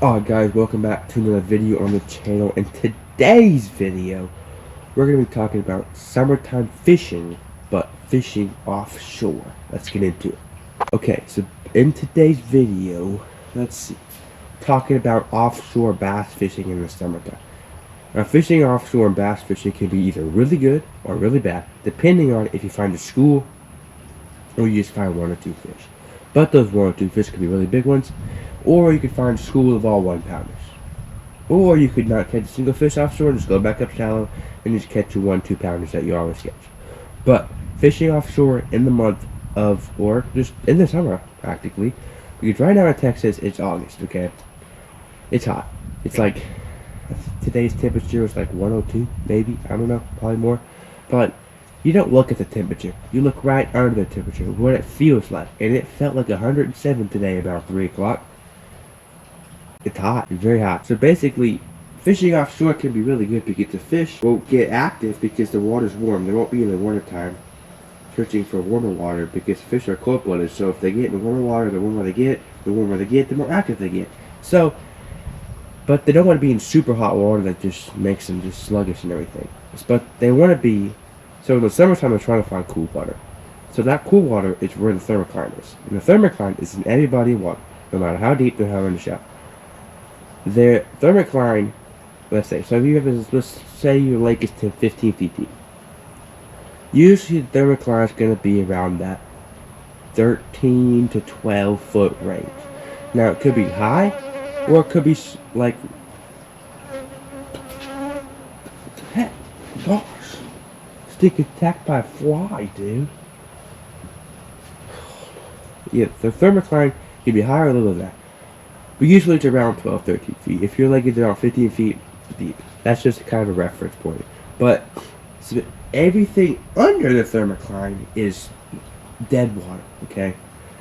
Alright guys, welcome back to another video on the channel. In today's video, we're going to be talking about summertime fishing, but fishing offshore. Let's get into it. Okay, so in today's video, let's see, talking about offshore bass fishing in the summertime. Now, fishing offshore and bass fishing can be either really good or really bad, depending on if you find a school or you just find one or two fish. But those one or two fish can be really big ones, or you could find a school of all 1-pounders. Or you could not catch a single fish offshore and just go back up shallow and just catch your 1-2-pounders that you always catch. But fishing offshore in the month of, or just in the summer practically, because right now in Texas it's August, okay? It's hot. It's like, today's temperature is like 102, maybe, I don't know, probably more. But you don't look at the temperature. You look right under the temperature, what it feels like. And it felt like 107 today about 3 o'clock. It's hot. It's very hot. So basically, fishing offshore can be really good because the fish won't get active because the water's warm. They won't be in the winter time searching for warmer water because fish are cold-blooded. So if they get in warmer water, the warmer they get, the more active they get. So, but they don't want to be in super hot water that just makes them just sluggish and everything. But they want to be, so in the summertime they're trying to find cool water. So that cool water is where the thermocline is. And the thermocline is in any body of water, no matter how deep or how in the shallow. The thermocline, let's say, so if you have, let's say your lake is 15 feet deep. Usually the thermocline is going to be around that 13 to 12 foot range. Now it could be high, or it could be like, heck, gosh, stick attacked by a fly, dude. Yeah, the thermocline can be higher or lower than that. But usually it's around 12, 13 feet. If your lake is around 15 feet deep, that's just kind of a reference point. But so everything under the thermocline is dead water, okay?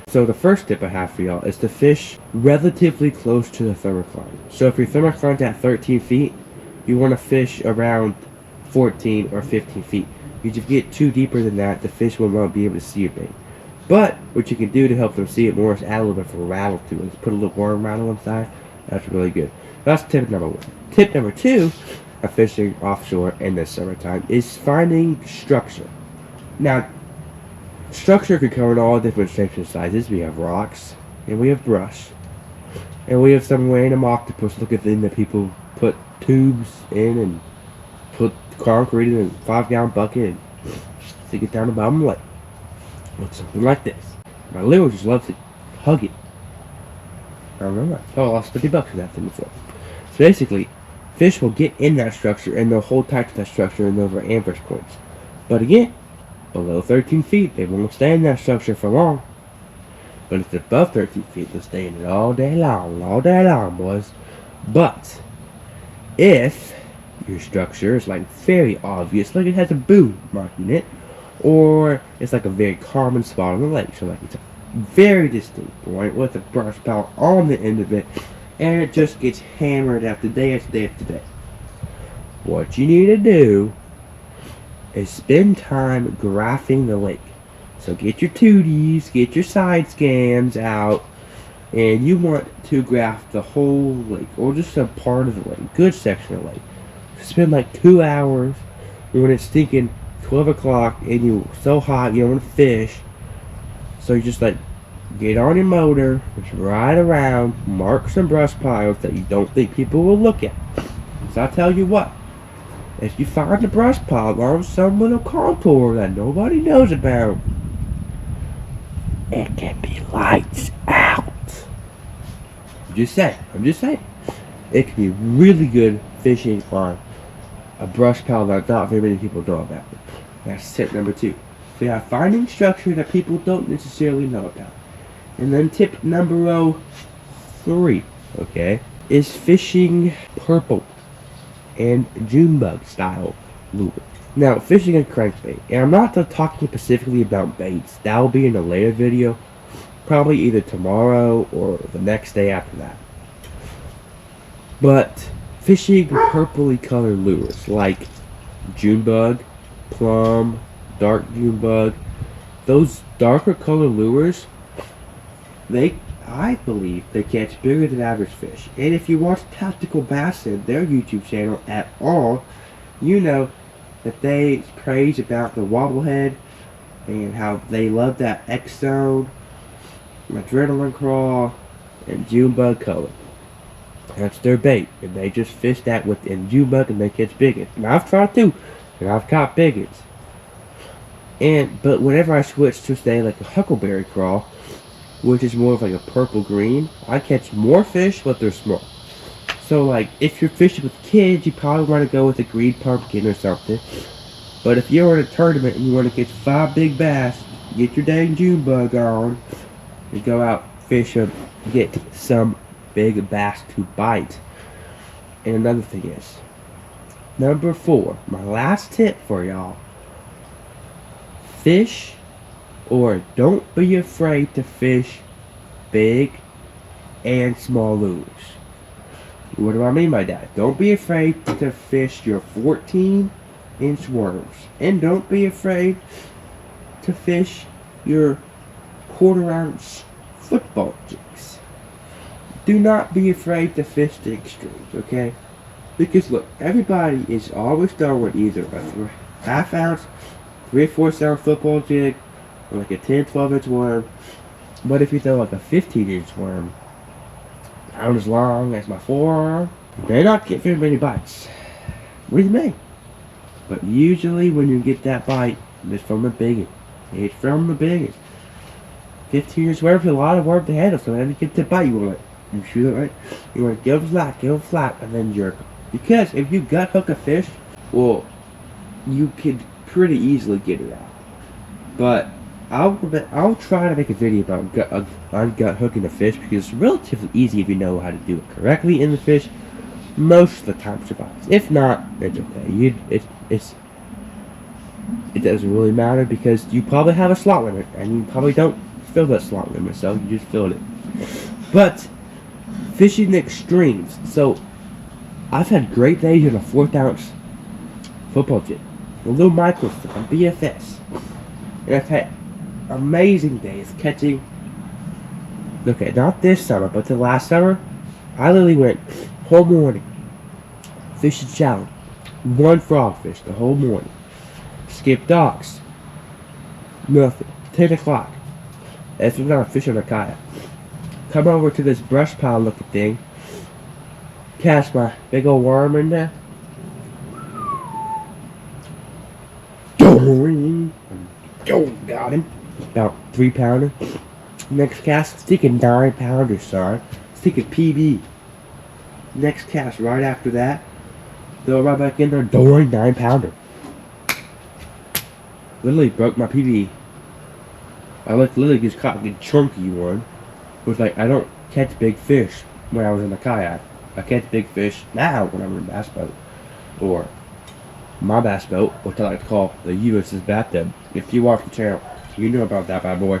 So the first tip I have for y'all is to fish relatively close to the thermocline. So if your thermocline's at 13 feet, you want to fish around 14 or 15 feet. Because if you get too deeper than that, the fish will not be able to see your bait. But what you can do to help them see it more is add a little bit of a rattle to it. Just put a little worm rattle inside. That's really good. That's tip number one. Tip number two of fishing offshore in the summertime is finding structure. Now, structure can come in all different shapes and sizes. We have rocks, and we have brush, and we have some random octopus looking thing that people put tubes in and put concrete in a 5-gallon bucket and stick it down the bottom of the lake. Looks something like this. My little just loves to hug it. I remember. I lost 50 bucks for that thing before. So basically, fish will get in that structure and they'll hold tight to that structure and those are ambush points. But again, below 13 feet, they won't stay in that structure for long. But if it's above 13 feet, they'll stay in it all day long, boys. But if your structure is like very obvious, like it has a boom marking it, or it's like a very common spot on the lake, so like it's a very distinct point with a brush pile on the end of it, and it just gets hammered after day after day after day. What you need to do is spend time graphing the lake. So get your 2Ds, get your side scans out, and you want to graph the whole lake, or just a part of the lake, good section of the lake. Spend like 2 hours when it's stinking 12 o'clock and you're so hot you don't want to fish, so you just like get on your motor, just ride around, mark some brush piles that you don't think people will look at. So I tell you what, if you find a brush pile on some little contour that nobody knows about, it can be lights out. I'm just saying, it can be really good fishing on a brush pile that not very many people know about. That's tip number two. So yeah, finding structure that people don't necessarily know about. And then tip number 3, okay, is fishing purple and June bug style lure. Now, fishing a crankbait, and I'm not talking specifically about baits. That will be in a later video, probably either tomorrow or the next day after that. But fishing purpley colored lures like June bug, plum, dark June bug, those darker color lures, they I believe they catch bigger than average fish. And if you watch Tactical Bass and their YouTube channel at all, you know that they praise about the wobblehead and how they love that X-Zone, adrenaline crawl, and June bug color. That's their bait, and they just fish that within June bug and they catch biggins. And I've tried too, and I've caught biggins. But whenever I switch to say like a huckleberry crawl, which is more of like a purple green, I catch more fish, but they're small. So like if you're fishing with kids, you probably want to go with a green pumpkin or something. But if you're in a tournament and you want to catch 5 big bass, get your dang June bug on and go out fishing, get some big bass to bite. And another thing is, number 4, my last tip for y'all: fish, or don't be afraid to fish big and small lures. What do I mean by that? Don't be afraid to fish your 14-inch worms, and don't be afraid to fish your quarter-ounce football jigs. Do not be afraid to fish the extremes, okay? Because look, everybody is always throwing either a half-ounce, 3/4 ounce football jig, or like a 10-12-inch worm. But if you throw like a 15-inch worm, about as long as my forearm, they're not getting very many bites. What do you mean? But usually when you get that bite, it's from the biggest. It's from the biggest. 15-inch worm is a lot of work to handle, so when you get the bite, you want to shoot it right. You want to give it flat, and then jerk. Because if you gut hook a fish, well, you could pretty easily get it out. But I'll try to make a video about gut hooking a fish, because it's relatively easy if you know how to do it correctly in the fish. Most of the time survives. If not, it's okay. It doesn't really matter, because you probably have a slot limit, and you probably don't fill that slot limit, so you just filled it. But fishing the extremes. So I've had great days in a 4th-ounce football jig, a little micro stuff, a BFS, and I've had amazing days catching. Okay, not this summer, but the last summer, I literally went whole morning fishing shallow, 1 frogfish the whole morning, skipped docks, nothing. 10 o'clock, that's when I was fishing a kayak. Come over to this brush pile looking thing, cast my big old worm in there. Got him. About 3-pounder. Next cast, sticking 9-pounder, son. Sticking PB. Next cast right after that, throw it right back in there, 9-pounder. Literally broke my PB. I literally just caught a good chunky one. It was like, I don't catch big fish when I was in the kayak. I catch big fish now when I'm in a bass boat. Or my bass boat, which I like to call the U.S.'s bathtub. If you watch the channel, you know about that bad boy.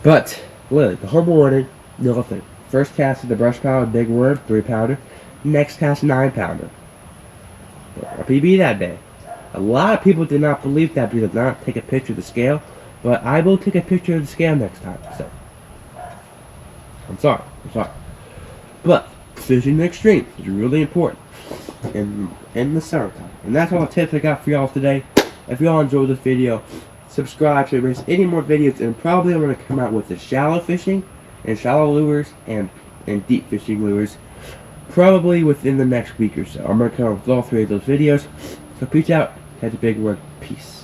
But, literally, the whole morning, nothing. First cast in the brush pile, big worm, 3-pounder. Next cast, 9-pounder. A PB that day. A lot of people did not believe that because I did not take a picture of the scale. But I will take a picture of the scale next time. So, I'm sorry. But fishing the extreme is really important in the summertime. And that's all the tips I got for y'all today. If y'all enjoyed this video, subscribe so you don't miss any more videos. And probably I'm going to come out with the shallow fishing and shallow lures and deep fishing lures probably within the next week or so. I'm going to come up with all 3 of those videos. So peace out. Catch a big one. Peace.